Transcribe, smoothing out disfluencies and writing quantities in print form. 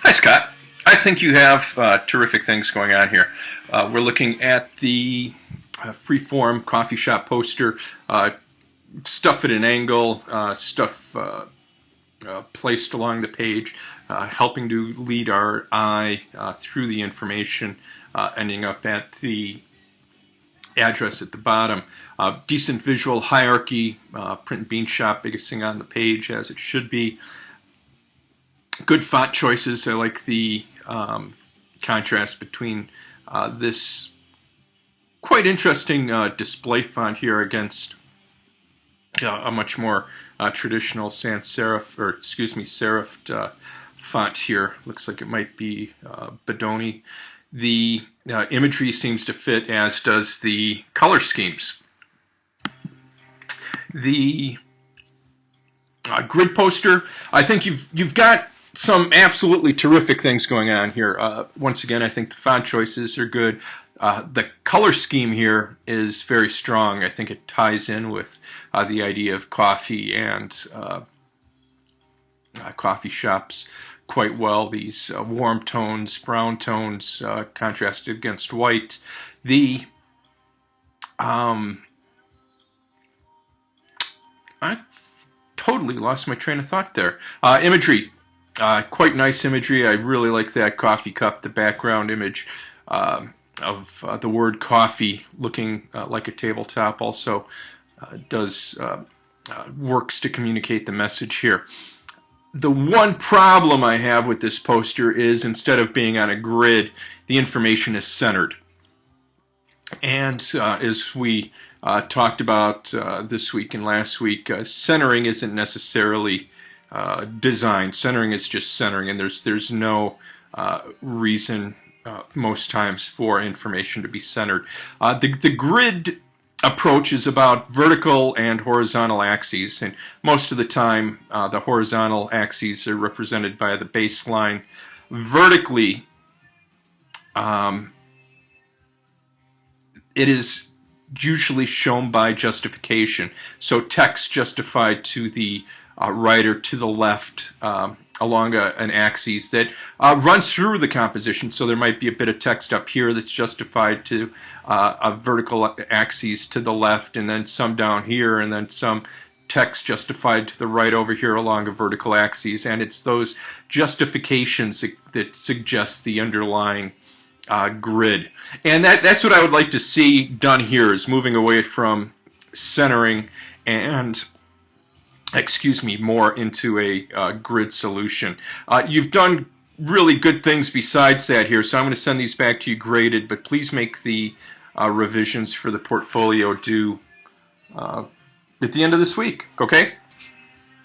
Hi, Scott. I think you have terrific things going on here. We're looking at the freeform coffee shop poster, stuff at an angle, stuff placed along the page, helping to lead our eye through the information, ending up at the address at the bottom. Decent visual hierarchy, print and bean shop, biggest thing on the page as it should be. Good font choices. I like the contrast between this quite interesting display font here against a much more traditional sans serif, or excuse me, serifed font here. Looks like it might be Bodoni. The imagery seems to fit, as does the color schemes. The grid poster, I think you've got some absolutely terrific things going on here. Once again, I think the font choices are good. The color scheme here is very strong. I think it ties in with the idea of coffee and coffee shops quite well. These warm tones, brown tones, contrasted against white. The I totally lost my train of thought there. Imagery. Quite nice imagery. I really like that coffee cup, the background image of the word coffee looking like a tabletop also does works to communicate the message here. The one problem I have with this poster is instead of being on a grid, the information is centered. And as we talked about this week and last week, centering isn't necessarily design. Centering is just centering, and there's no reason most times for information to be centered. The grid approach is about vertical and horizontal axes, and most of the time the horizontal axes are represented by the baseline. Vertically, it is usually shown by justification. So text justified to the right or to the left along an axis that runs through the composition. So there might be a bit of text up here that's justified to a vertical axis to the left, and then some down here, and then some text justified to the right over here along a vertical axis. And it's those justifications that suggest the underlying grid. And that's what I would like to see done here, is moving away from centering and more into a grid solution. You've done really good things besides that here, so I'm going to send these back to you graded, but please make the revisions for the portfolio due at the end of this week, okay?